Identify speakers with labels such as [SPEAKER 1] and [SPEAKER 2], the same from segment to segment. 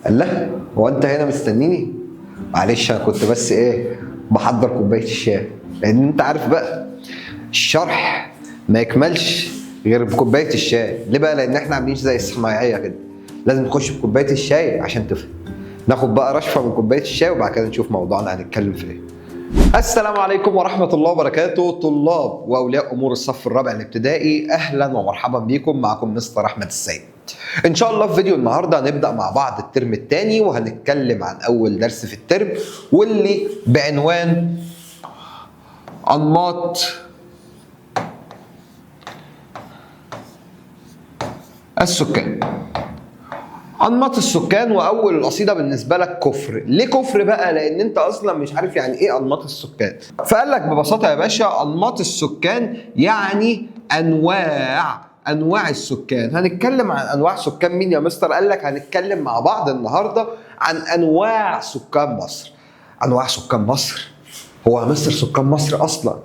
[SPEAKER 1] قال لا، هو انت هنا مستنيني؟ معلش انا كنت بس بحضر كوبايه الشاي، لان انت عارف بقى الشرح ما يكملش غير بكوبايه الشاي. ليه بقى؟ لان احنا عاملين زي الصنايعيه كده، لازم نخش بكوبايه الشاي عشان تفهم. ناخد بقى رشفه من كوبايه الشاي وبعد كده نشوف موضوعنا هنتكلم في ايه. السلام عليكم ورحمة الله وبركاته، طلاب وأولياء أمور الصف الرابع الابتدائي، أهلا ومرحبا بكم. معكم مستر أحمد السيد. إن شاء الله في فيديو النهاردة هنبدأ مع بعض الترم الثاني، وهنتكلم عن أول درس في الترم واللي بعنوان أنماط السكان. أنماط السكان، وأول القصيدة بالنسبة لك كفر. ليه كفر بقى؟ لأن أنت أصلا مش عارف يعني إيه أنماط السكان. فقال لك ببساطة يا باشا، أنماط السكان يعني أنواع السكان. هنتكلم عن أنواع سكان مين يا مستر؟ قال لك هنتكلم مع بعض النهاردة عن أنواع سكان مصر. أنواع سكان مصر؟ هو يا مستر سكان مصر أصلا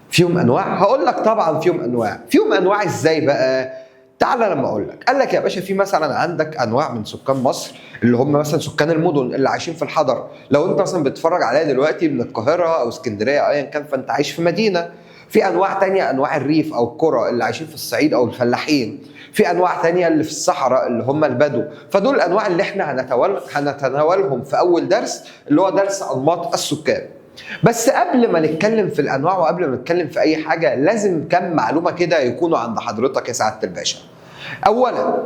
[SPEAKER 1] فيهم أنواع؟ هقول لك طبعا فيهم أنواع إزاي بقى؟ تعالى لما اقول لك. قال لك يا باشا في مثلا عندك انواع من سكان مصر اللي هم مثلا سكان المدن اللي عايشين في الحضر. لو انت مثلا بتتفرج عليا دلوقتي من القاهره او اسكندريه او ايا كان، فانت عايش في مدينه. في انواع تانية، انواع الريف او القرى اللي عايشين في الصعيد او الفلاحين. في انواع تانية اللي في الصحراء اللي هم البدو. فدول الانواع اللي احنا هنتناولهم في اول درس، اللي هو درس انماط السكان. بس قبل ما نتكلم في الانواع وقبل ما نتكلم في اي حاجه، لازم كم معلومه كده يكونوا عند حضرتك يا سعاده الباشا. اولا،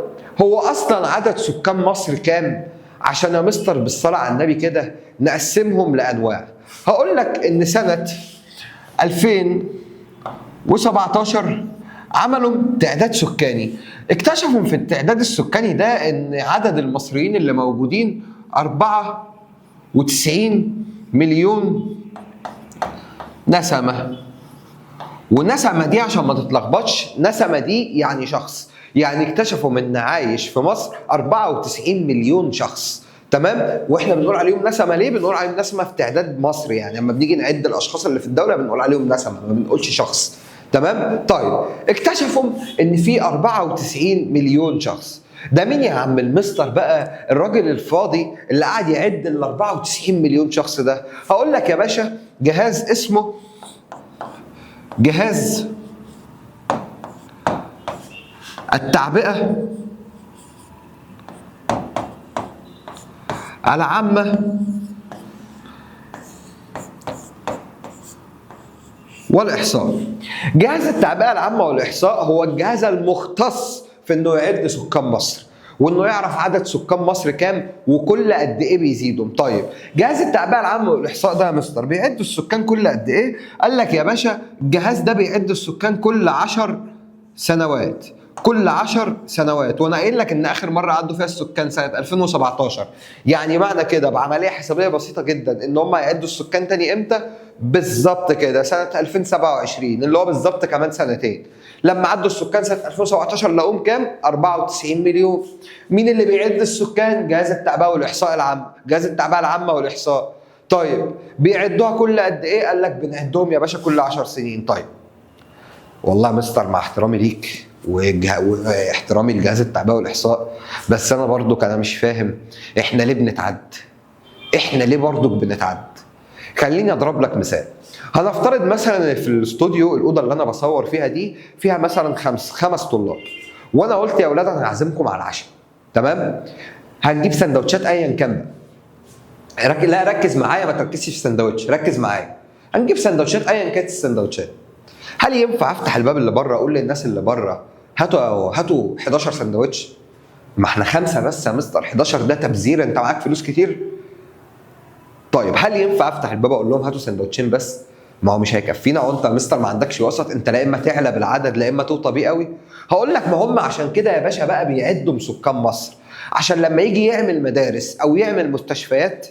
[SPEAKER 1] هو اصلا عدد سكان مصر كام؟ عشان يا مستر بالصلاه على النبي كده نقسمهم لانواع. هقول لك ان سنه 2017 عملوا تعداد سكاني. اكتشفوا في التعداد السكاني ده ان عدد المصريين اللي موجودين 94 مليون نسمه. والنسمه دي عشان ما تتلخبطش، نسمه دي يعني شخص. يعني اكتشفوا ان عايش في مصر 94 مليون شخص، تمام؟ واحنا بنقول عليهم نسمه ليه؟ بنقول عليهم نسمه في تعداد مصر، يعني لما بنيجي نعد الاشخاص اللي في الدوله بنقول عليهم نسمه، ما بنقولش شخص، تمام؟ طيب اكتشفوا ان في 94 مليون شخص. ده مين يا عم المستر بقى الراجل الفاضي اللي قاعد يعد ال 94 مليون شخص ده؟ هقول لك يا باشا، جهاز اسمه جهاز التعبئة العامة والإحصاء. جهاز التعبئة العامة والإحصاء هو الجهاز المختص في إنه يعد سكان مصر، وإنه يعرف عدد سكان مصر كام وكل قد إيه بيزيدوا. طيب جهاز التعبئة العامة والإحصاء ده يا مستر بيعد السكان كل قد إيه؟ قال لك يا باشا الجهاز ده بيعد السكان كل 10 سنوات. كل 10 سنوات، وانا قايل لك ان اخر مره عدوا فيها السكان سنه 2017. يعني معنى كده بعمليه حسابيه بسيطه جدا ان هم هيعدوا السكان تاني امتى؟ بالظبط كده سنه 2027، اللي هو بالظبط كمان سنتين. لما عدوا السكان سنه 2017 لقوهم كام؟ 94 مليون. مين اللي بيعد السكان؟ جهاز التعبئه والاحصاء العام، جهاز التعبئه العامه والاحصاء. طيب بيعدوها كل قد ايه؟ قال لك بنعدهم يا باشا كل 10 سنين. طيب والله يا مستر مع احترامي ليك واحترامي لجهاز التعبئه والاحصاء، بس انا برضو انا مش فاهم احنا ليه بنتعد؟ احنا ليه برضو بنتعد؟ خليني اضرب لك مثال. هنفترض مثلا في الاستوديو، الاوضه اللي انا بصور فيها دي فيها مثلا خمس طلاب، وانا قلت يا اولاد انا هعزمكم على العشاء، تمام؟ هنجيب سندوتشات ايا كان. لا ركز معايا، ما تركزش في السندوتش، ركز معايا. هنجيب سندوتشات ايا كانت السندوتشات. هل ينفع افتح الباب اللي بره اقول للناس اللي بره هاتوا 11 سندوتش؟ ما احنا 5 بس يا مستر، 11 ده تبذير، انت معاك فلوس كتير. طيب هل ينفع افتح الباب اقول لهم هاتوا سندوتشين بس؟ ما هو مش هيكفينا، وانت يا مستر ما عندكش وسط، انت لا اما تعلى بالعدد لا اما توطى بيه قوي. هقول لك ما هم عشان كده يا باشا بقى بيعدوا سكان مصر، عشان لما يجي يعمل مدارس او يعمل مستشفيات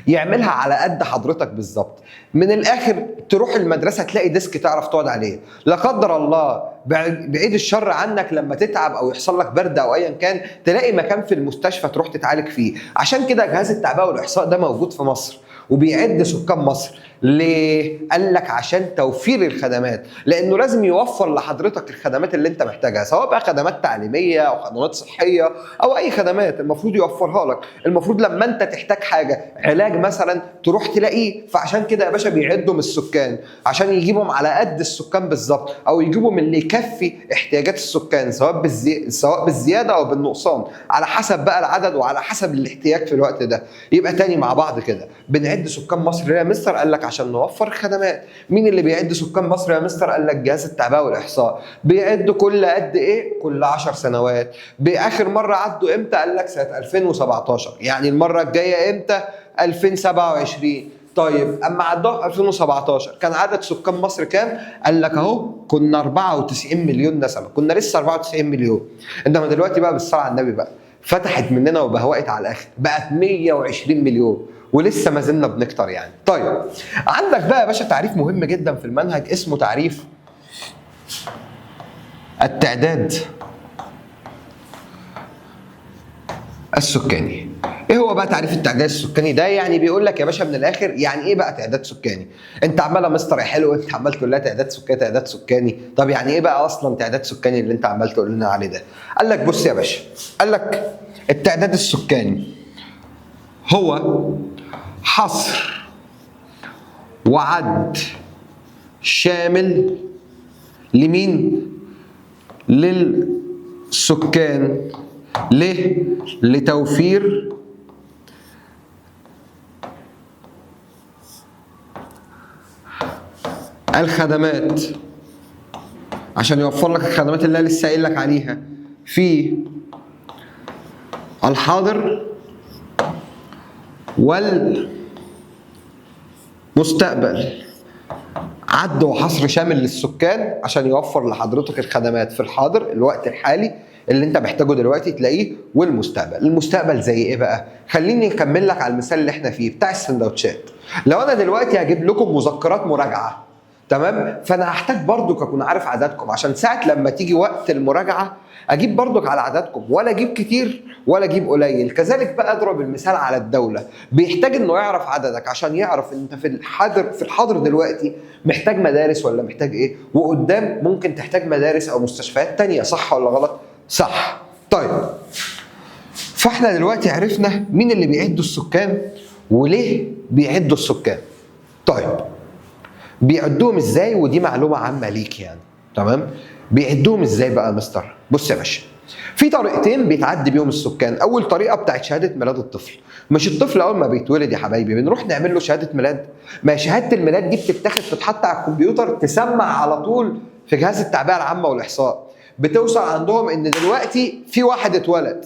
[SPEAKER 1] يعملها على قد حضرتك بالظبط. من الاخر تروح المدرسه تلاقي ديسك تعرف تقعد عليه، لا قدر الله بعيد الشر عنك لما تتعب او يحصل لك برد او ايا كان تلاقي مكان في المستشفى تروح تتعالج فيه. عشان كده جهاز التعبئه والاحصاء ده موجود في مصر، وبيعد سكان مصر. ليه؟ قال لك عشان توفير الخدمات، لانه لازم يوفر لحضرتك الخدمات اللي انت محتاجها، سواء بقى خدمات تعليميه او خدمات صحيه او اي خدمات المفروض يوفرها لك. المفروض لما انت تحتاج حاجه، علاج مثلا، تروح تلاقيه. فعشان كده يا باشا بيعدوا من السكان عشان يجيبهم على قد السكان بالظبط، او يجيبوا من اللي يكفي احتياجات السكان، سواء بالزياده او بالنقصان، على حسب بقى العدد وعلى حسب الاحتياج في الوقت ده. يبقى تاني مع بعض كده، بنعد سكان مصر ليه يا مستر؟ قال لك عشان نوفر خدمات. مين اللي بيعد سكان مصر يا مستر؟ قال لك جهاز التعبئه والاحصاء. بيعد كل قد ايه؟ كل 10 سنوات. باخر مره عدوا امتى؟ قال لك سنه 2017. يعني المره الجايه امتى؟ 2027. طيب اما عدوها في 2017 كان عدد سكان مصر كام؟ قال لك اهو كنا 94 مليون نسمه، كنا لسه 94 مليون. انما دلوقتي بقى بالصلاه على النبي بقى فتحت مننا وبهوقت على الاخر، بقت 120 مليون، ولسه ما زلنا بنكتر يعني. طيب عندك بقى يا باشا تعريف مهم جدا في المنهج اسمه تعريف التعداد السكاني. ايه هو بقى تعريف التعداد السكاني ده؟ يعني بيقول لك يا باشا من الاخر يعني ايه بقى تعداد سكاني؟ انت عمال يا مستر يا حلو، انت عمال تقول لها تعداد سكاني تعداد سكاني، طب يعني ايه بقى اصلا تعداد سكاني اللي انت عمال تقول لنا عليه ده؟ قال لك بص يا باشا، قال لك التعداد السكاني هو حصر وعد شامل لمين؟ للسكان. ليه؟ لتوفير الخدمات، عشان يوفر لك الخدمات اللي انا لسه قايل لك عليها في الحاضر والمستقبل. عد وحصر شامل للسكان عشان يوفر لحضرتك الخدمات في الحاضر، الوقت الحالي اللي انت محتاجه دلوقتي تلاقيه، والمستقبل. المستقبل زي ايه بقى؟ خليني اكمل لك على المثال اللي احنا فيه بتاع السندوتشات. لو انا دلوقتي هجيب لكم مذكرات مراجعه، تمام؟ فانا هحتاج برضك اكون عارف عددكم عشان ساعه لما تيجي وقت المراجعه اجيب برضك على عددكم، ولا اجيب كتير ولا اجيب قليل. كذلك بقى اضرب المثال على الدوله، بيحتاج انه يعرف عددك عشان يعرف انت في الحاضر دلوقتي محتاج مدارس ولا محتاج ايه، وقدام ممكن تحتاج مدارس او مستشفيات تانية. صح ولا غلط؟ صح. طيب فاحنا دلوقتي عرفنا مين اللي بيعدوا السكان وليه بيعدوا السكان. طيب بيعدوهم ازاي؟ ودي معلومه عامه ليك يعني، تمام؟ بيعدوهم ازاي بقى يا مستر؟ بص يا باشا، في طريقتين بيتعدي بيهم السكان. اول طريقه بتاعت شهاده ميلاد الطفل. مش الطفل اول ما بيتولد يا حبايبي بنروح نعمل له شهاده ميلاد؟ ما شهاده الميلاد دي بتتاخد تتحط على الكمبيوتر، تسمع على طول في جهاز التعبئه العامه والاحصاء، بتوصل عندهم ان دلوقتي في واحد اتولد.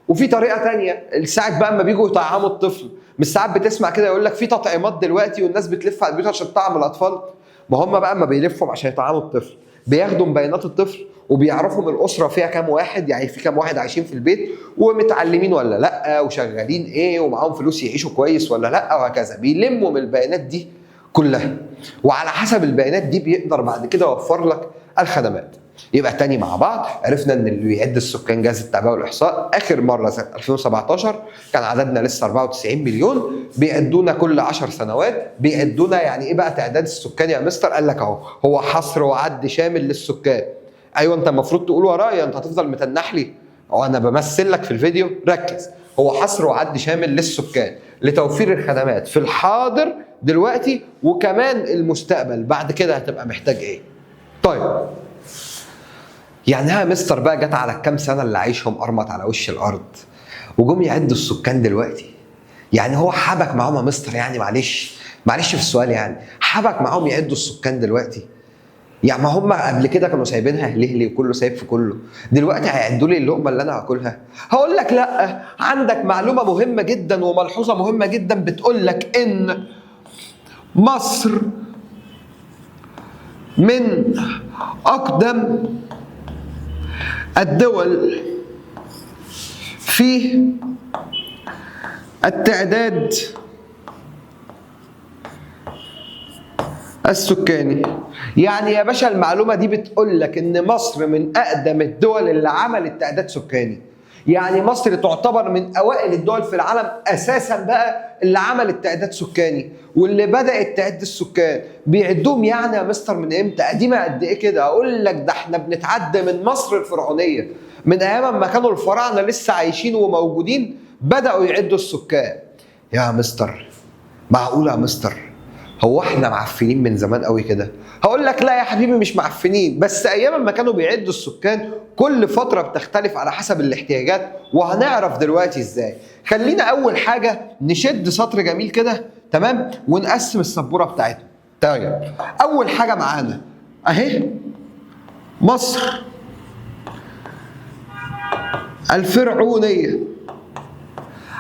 [SPEAKER 1] وفي طريقه تانية، الساعه بقى اما بيجوا يطعموا الطفل، مش ساعات بتسمع كده يقول لك في تطعيمات دلوقتي والناس بتلف على البيوت عشان تطعم الاطفال. ما هم بقى اما بيلفوا عشان يطعموا الطفل بياخدوا بيانات الطفل وبيعرفوا من الاسره فيها كام واحد، يعني في كام واحد عايشين في البيت ومتعلمين ولا لا، وشغالين ايه، ومعاهم فلوس يعيشوا كويس ولا لا، وهكذا. بيلموا من البيانات دي كلها، وعلى حسب البيانات دي بيقدر بعد كده يوفر لك الخدمات. يبقى تاني مع بعض عرفنا ان اللي بيعد السكان جهاز التعبئه والاحصاء اخر مره سنه 2017 كان عددنا لسه 94 مليون، بيعدونا كل 10 سنوات. بيعدونا يعني ايه بقى تعداد السكان يا مستر؟ قال لك اهو هو حصر وعد شامل للسكان. ايوه انت المفروض تقول ورايا، انت هتفضل متنح لي وانا بمثل لك في الفيديو. ركز، هو حصر وعد شامل للسكان لتوفير الخدمات في الحاضر دلوقتي وكمان المستقبل بعد كده هتبقى محتاج ايه. طيب يعني ها مستر بقى جت على الكام سنه اللي عايشهم ارمط على وش الارض وجم يعدوا السكان دلوقتي؟ يعني هو حبك معاهم يا مستر؟ يعني معلش في السؤال، يعني حبك معاهم يعدوا السكان دلوقتي؟ يعني ما هم قبل كده كانوا سايبينها هلهلي وكله سايب في كله، دلوقتي هيعدوا لي اللقمه اللي انا هاكلها؟ هقول لك لا، عندك معلومه مهمه جدا وملحوظه مهمه جدا بتقول لك ان مصر من اقدم الدول في التعداد السكاني. يعني يا باشا المعلومة دي بتقول لك ان مصر من اقدم الدول اللي عملت تعداد سكاني. يعني مصر تعتبر من اوائل الدول في العالم اساسا بقى اللي عملت تعداد سكاني واللي بدات تعد السكان. بيعدوهم يعني يا مستر من امتى؟ قديمه قد ايه كده؟ اقول لك ده احنا بنتعد من مصر الفرعونيه، من ايام ما كانوا الفراعنه لسه عايشين وموجودين بداوا يعدوا السكان. يا مستر معقوله يا مستر؟ هو احنا معفنين من زمان قوي كده؟ هقول لك لا يا حبيبي مش معفنين، بس ايام ما كانوا بيعدوا السكان كل فتره بتختلف على حسب الاحتياجات، وهنعرف دلوقتي ازاي. خلينا اول حاجه نشد سطر جميل كده تمام ونقسم السبوره بتاعتنا. طيب اول حاجه معانا اهي مصر الفرعونيه.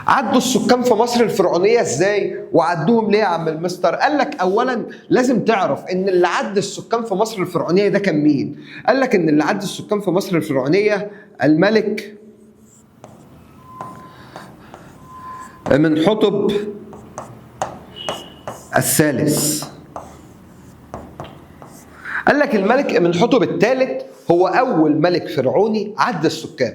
[SPEAKER 1] عدوا السكان في مصر الفرعونيه ازاي؟ وعدوهم ليه يا عم المستر؟ قال لك اولا لازم تعرف ان اللي عد السكان في مصر الفرعونيه ده كان مين؟ قال لك ان اللي عد السكان في مصر الفرعونيه الملك امنحتب الثالث. قال لك الملك امنحتب الثالث هو اول ملك فرعوني عد السكان.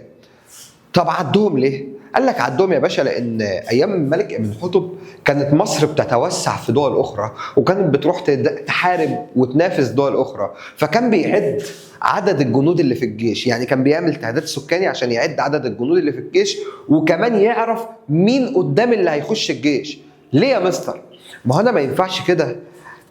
[SPEAKER 1] طب عدهم ليه؟ قال لك عدهم يا باشا لان ايام الملك امنحتب كانت مصر بتتوسع في دول اخرى، وكانت بتروح تحارب وتنافس دول اخرى، فكان بيعد عدد الجنود اللي في الجيش. يعني كان بيعمل تعداد سكاني عشان يعد عدد الجنود اللي في الجيش، وكمان يعرف مين قدام اللي هيخش الجيش. ليه يا مستر؟ ما هو انا ما ينفعش كده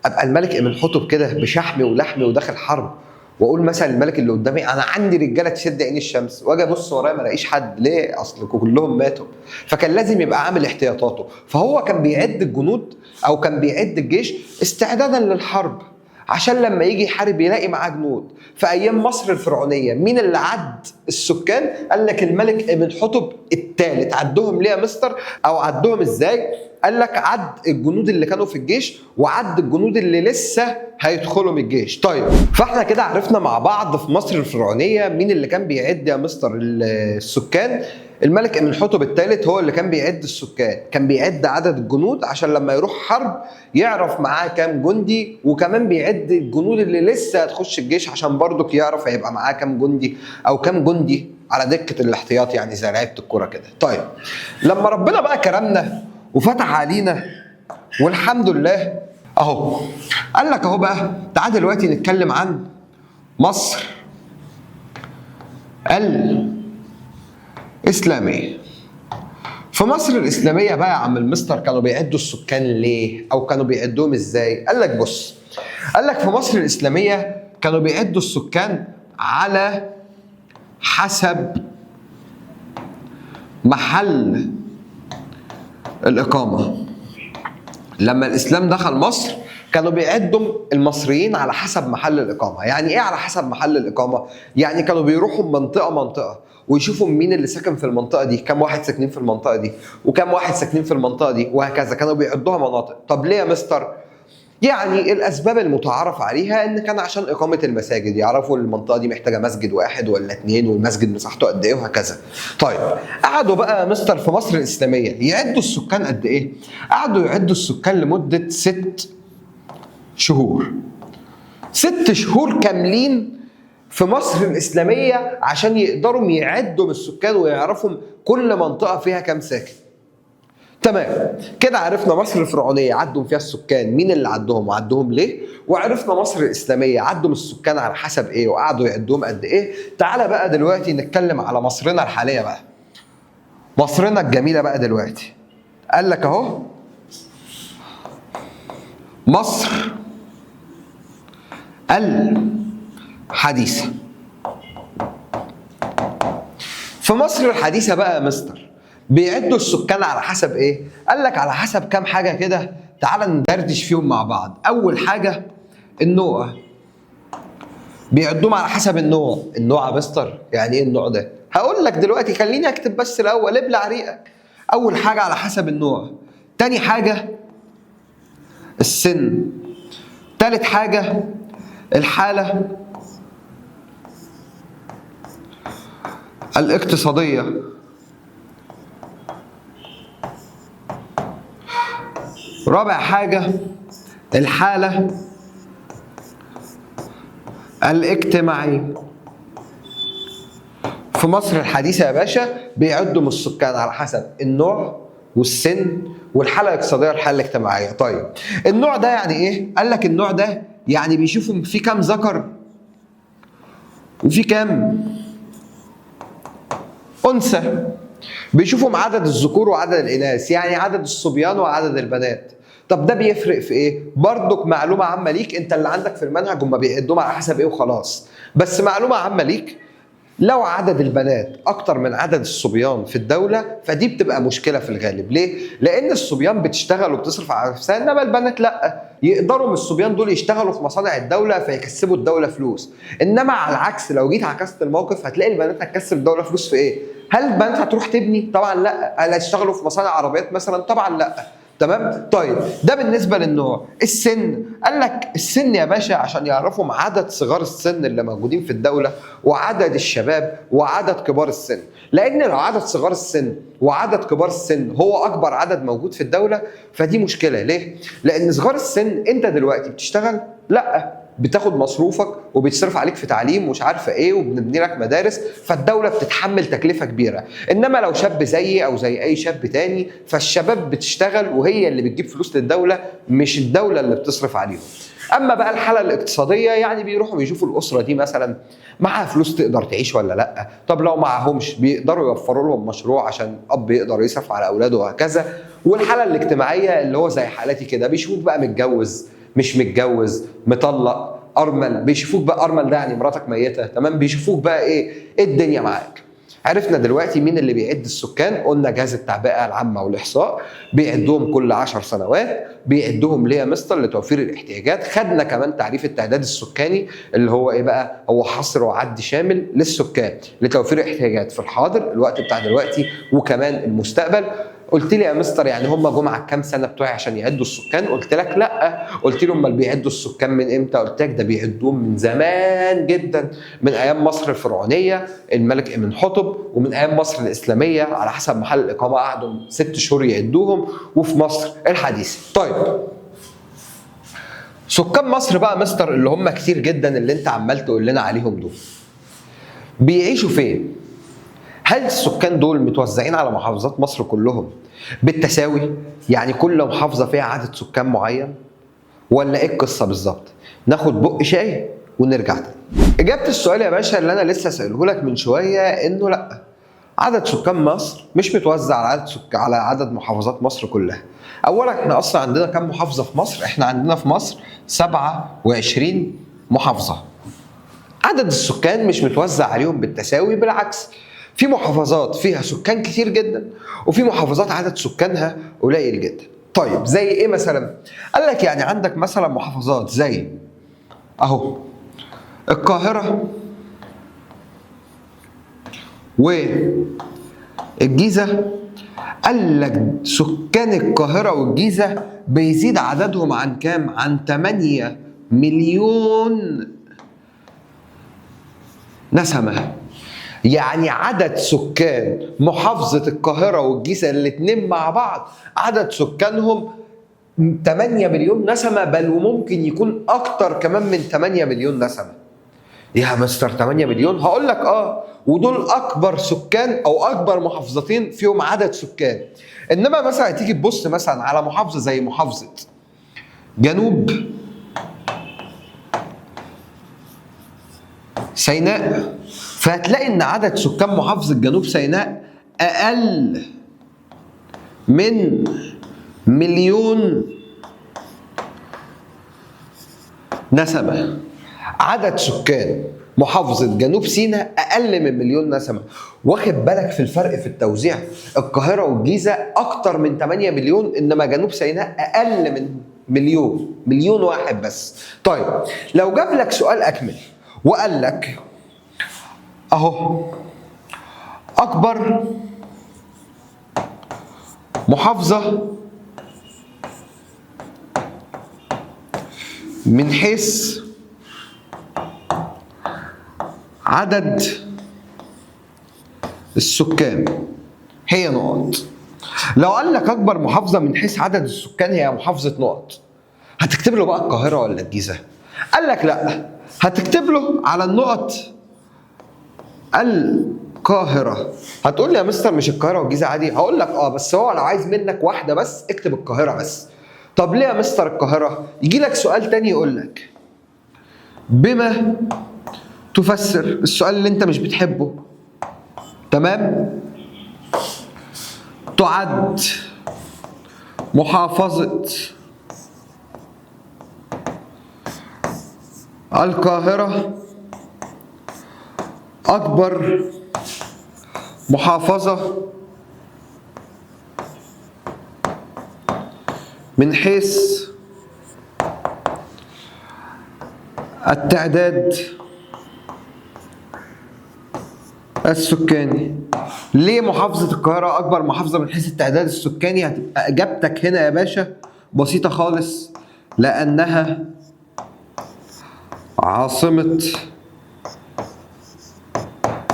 [SPEAKER 1] ابقى الملك امنحتب كده بشحمي ولحمي وداخل حرب، واقول مثلا الملك اللي قدامي انا عندي رجاله تشد عين الشمس، واجي ابص ورايا ما الاقيش حد. ليه؟ اصل كلهم ماتوا. فكان لازم يبقى عامل احتياطاته. فهو كان بيعد الجنود او كان بيعد الجيش استعدادا للحرب، عشان لما يجي يحارب يلاقي معاه جنود. في ايام مصر الفرعونيه مين اللي عد السكان؟ قال لك الملك امنحتب الثالث. عدهم ليه يا مستر؟ او عدهم ازاي؟ قال لك عد الجنود اللي كانوا في الجيش وعد الجنود اللي لسه هيدخلوا من الجيش. طيب فاحنا كده عرفنا مع بعض في مصر الفرعونيه مين اللي كان بيعد يا مستر السكان. الملك امنحتب الثالث هو اللي كان بيعد السكان، كان بيعد عدد الجنود عشان لما يروح حرب يعرف معاه كام جندي، وكمان بيعد الجنود اللي لسه هتخش الجيش عشان برضك يعرف هيبقى معاه كام جندي او كام جندي على دكه الاحتياط، يعني زي لعيبه الكوره كده. طيب لما ربنا بقى كرمنا وفتح علينا والحمد لله اهو، قال لك اهو بقى تعال دلوقتي نتكلم عن مصر الإسلامية. في مصر الإسلامية بقى يا عم المستر كانوا بيعدوا السكان ليه؟ أو كانوا بيعدوهم إزاي؟ قال لك بص، قال لك في مصر الإسلامية كانوا بيعدوا السكان على حسب محل الإقامة. لما الإسلام دخل مصر كانوا بيعدوا المصريين على حسب محل الإقامة. يعني إيه على حسب محل الإقامة؟ يعني كانوا بيروحوا منطقة منطقة ويشوفوا مين اللي ساكن في المنطقة دي، كم واحد ساكنين في المنطقة دي وكم واحد ساكنين في المنطقة دي وهكذا. كانوا بيعدوها مناطق. طب ليه يا مستر؟ يعني الاسباب المتعارف عليها ان كان عشان اقامه المساجد، يعرفوا المنطقه دي محتاجه مسجد واحد ولا اتنين والمسجد مساحته قد ايه وهكذا. طيب قعدوا بقى مستر في مصر الاسلاميه يعدوا السكان قد ايه؟ قعدوا يعدوا السكان لمده 6 شهور. 6 شهور كاملين في مصر الاسلاميه عشان يقدروا يعدوا من السكان ويعرفوا كل منطقه فيها كام ساكن. تمام كده عرفنا مصر الفرعونيه عدوا فيها السكان مين اللي عدهم وعدهم ليه، وعرفنا مصر الاسلاميه عدوا من السكان على حسب ايه وقعدوا يعدوهم قد ايه. تعالى بقى دلوقتي نتكلم على مصرنا الحاليه بقى، مصرنا الجميله بقى دلوقتي. قال لك اهو مصر الحديثه. في مصر الحديثه بقى يا مستر بيعدوا السكان على حسب ايه؟ قال لك على حسب كام حاجه كده، تعال ندردش فيهم مع بعض. اول حاجه النوع، بيعدوهم على حسب النوع. النوع يا مستر يعني ايه النوع ده؟ هقول لك دلوقتي، خليني اكتب بس الاول ابلع ريقك. اول حاجه على حسب النوع، تاني حاجه السن، تالت حاجه الحاله الاقتصاديه، رابع حاجة الحالة الاجتماعية. في مصر الحديثة يا باشا بيعدوا من السكان على حسب النوع والسن والحالة الاقتصادية والحالة الاجتماعية. طيب النوع ده يعني ايه؟ قال لك النوع ده يعني بيشوفوا في كام ذكر وفي كام أنثى، بيشوفوا عدد الذكور وعدد الإناث، يعني عدد الصبيان وعدد البنات. طب ده بيفرق في ايه؟ برضك معلومة عامة ليك، انت اللي عندك في المنهج هم بيعدوهم على حسب ايه وخلاص، بس معلومة عامة ليك، لو عدد البنات اكتر من عدد الصبيان في الدوله فدي بتبقى مشكله في الغالب. ليه؟ لان الصبيان بتشتغل وبتصرف على نفسها، انما البنات لا، يقدروا من الصبيان دول يشتغلوا في مصانع الدوله فيكسبوا الدوله فلوس. انما على العكس لو جيت عكست الموقف هتلاقي البنات هتكسب الدوله فلوس في ايه؟ هل البنات هتروح تبني؟ طبعا لا. هل هيشتغلوا في مصانع عربيات مثلا؟ طبعا لا. تمام. طيب ده بالنسبه للنوع. السن، قال لك السن يا باشا عشان يعرفوا عدد صغار السن اللي موجودين في الدوله وعدد الشباب وعدد كبار السن، لان لو عدد صغار السن وعدد كبار السن هو اكبر عدد موجود في الدوله فدي مشكله. ليه؟ لان صغار السن انت دلوقتي بتشتغل؟ لا، بتاخد مصروفك وبيتصرف عليك في تعليم ومش عارفه ايه وبنبني لك مدارس، فالدوله بتتحمل تكلفه كبيره. انما لو شاب زيي او زي اي شاب تاني فالشباب بتشتغل وهي اللي بتجيب فلوس للدوله، مش الدوله اللي بتصرف عليهم. اما بقى الحاله الاقتصاديه يعني بيروحوا يشوفوا الاسره دي مثلا معاها فلوس تقدر تعيش ولا لا، طب لو معاهمش بيقدروا يوفروا لهم مشروع عشان اب يقدر يصرف على اولاده وهكذا. والحاله الاجتماعيه اللي هو زي حالتي كده، بيشوفوك بقى متجوز مش متجوز، مطلق، ارمل، بيشوفوك بقى ارمل ده يعني مراتك ميته، تمام، بيشوفوك بقى ايه الدنيا معاك. عرفنا دلوقتي مين اللي بيعد السكان. قلنا جهاز التعبئه العامه والاحصاء بيعدهم كل 10 سنوات. بيعدهم ليه يا مستر؟ لتوفير الاحتياجات. خدنا كمان تعريف التعداد السكاني اللي هو ايه بقى؟ هو حصر وعد شامل للسكان لتوفير الاحتياجات في الحاضر، الوقت بتاع دلوقتي، وكمان المستقبل. قلت لي يا مستر يعني هم جم على الكام سنه بتوعي عشان يعدوا السكان؟ قلت لك لا. قلت لي امال بيعدوا السكان من امتى؟ قلت لك ده بيعدوهم من زمان جدا، من ايام مصر الفرعونيه الملك امنحتب، ومن ايام مصر الاسلاميه على حسب محل الاقامه قعدوا 6 شهور يعدوهم، وفي مصر الحديثه. طيب سكان مصر بقى مستر اللي هم كتير جدا اللي انت عمال تقول لنا عليهم دول بيعيشوا فين؟ هل السكان دول متوزعين على محافظات مصر كلهم بالتساوي؟ يعني كل محافظة فيها عدد سكان معين؟ ولا ايه القصة بالظبط؟ ناخد بق شاي ونرجع تاني. إجابة السؤال يا باشا اللي أنا لسه سأله لك من شوية إنه لأ، عدد سكان مصر مش متوزع على على عدد محافظات مصر كلها. أولا احنا أصلا عندنا كام محافظة في مصر؟ احنا عندنا في مصر 27 محافظة. عدد السكان مش متوزع عليهم بالتساوي، بالعكس في محافظات فيها سكان كتير جدا وفي محافظات عدد سكانها قليل جدا. طيب زي ايه مثلا؟ قال لك يعني عندك مثلا محافظات زي اهو القاهرة والجيزة. قال لك سكان القاهرة والجيزة بيزيد عددهم عن كام؟ عن 8 مليون نسمة. يعني عدد سكان محافظة القاهرة والجيزة الاتنين مع بعض عدد سكانهم 8 مليون نسمة، بل وممكن يكون أكتر كمان من 8 مليون نسمة. يا مستر 8 مليون؟ هقول لك ودول أكبر سكان أو أكبر محافظتين فيهم عدد سكان. إنما مثلا تيجي تبص مثلا على محافظة زي محافظة جنوب سيناء، فهتلاقي ان عدد سكان محافظة جنوب سيناء اقل من مليون نسمة. عدد سكان محافظة جنوب سيناء اقل من مليون نسمة. واخد بالك في الفرق في التوزيع؟ القاهرة والجيزة اكتر من 8 مليون، انما جنوب سيناء اقل من مليون واحد بس. طيب لو جاب لك سؤال اكمل وقال لك اهو اكبر محافظة من حيث عدد السكان هي نقط. لو قال لك اكبر محافظة من حيث عدد السكان هي محافظة نقط، هتكتب له بقى القاهرة ولا الجيزة؟ قال لك لا، هتكتب له على النقط القاهرة. هتقول لي يا مستر مش القاهرة والجيزة عادي؟ هقول لك بس هو لو عايز منك واحدة بس اكتب القاهرة بس. طب ليه يا مستر القاهرة؟ يجي لك سؤال تاني يقول لك بما تفسر السؤال اللي انت مش بتحبه، تمام؟ تعد محافظة القاهرة أكبر محافظة من حيث التعداد السكاني. ليه محافظة القاهرة أكبر محافظة من حيث التعداد السكاني؟ هتبقى إجابتك هنا يا باشا بسيطة خالص، لأنها عاصمة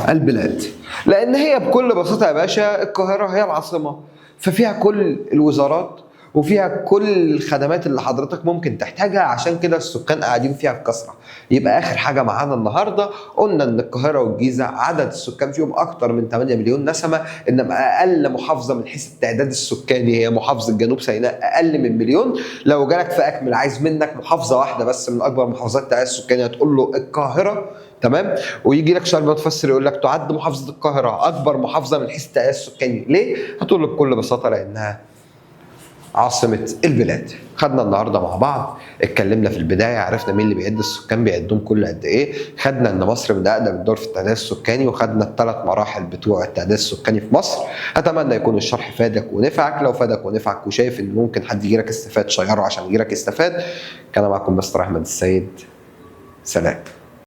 [SPEAKER 1] البلاد. لأن هي بكل بساطة يا باشا القاهرة هي العاصمة، ففيها كل الوزارات وفيها كل الخدمات اللي حضرتك ممكن تحتاجها، عشان كده السكان قاعدين فيها بكثرة. يبقى آخر حاجة معانا النهاردة قلنا إن القاهرة والجيزة عدد السكان فيهم أكتر من 8 مليون نسمة، إنما أقل محافظة من حيث التعداد السكاني هي محافظة جنوب سيناء أقل من مليون. لو جالك في أكمل عايز منك محافظة واحدة بس من أكبر محافظات التعداد السكاني هتقول له القاهرة، تمام؟ ويجي لك سؤال متفسر يقول لك تعد محافظة القاهرة أكبر محافظة من حيث التعداد السكاني، ليه؟ هتقول له بكل بساطة لأنها عاصمة البلاد. خدنا النهارده مع بعض، اتكلمنا في البداية، عرفنا مين اللي بيعد السكان بيعدهم كل قد ايه، خدنا ان مصر من اقدم الدول في التعداد السكاني، وخدنا الثلاث مراحل بتوع التعداد السكاني في مصر. اتمنى يكون الشرح فادك ونفعك. لو فادك ونفعك وشايف ان ممكن حد يجيلك استفاد شيره عشان يجيلك استفاد. كان معكم مستر احمد السيد، سلام.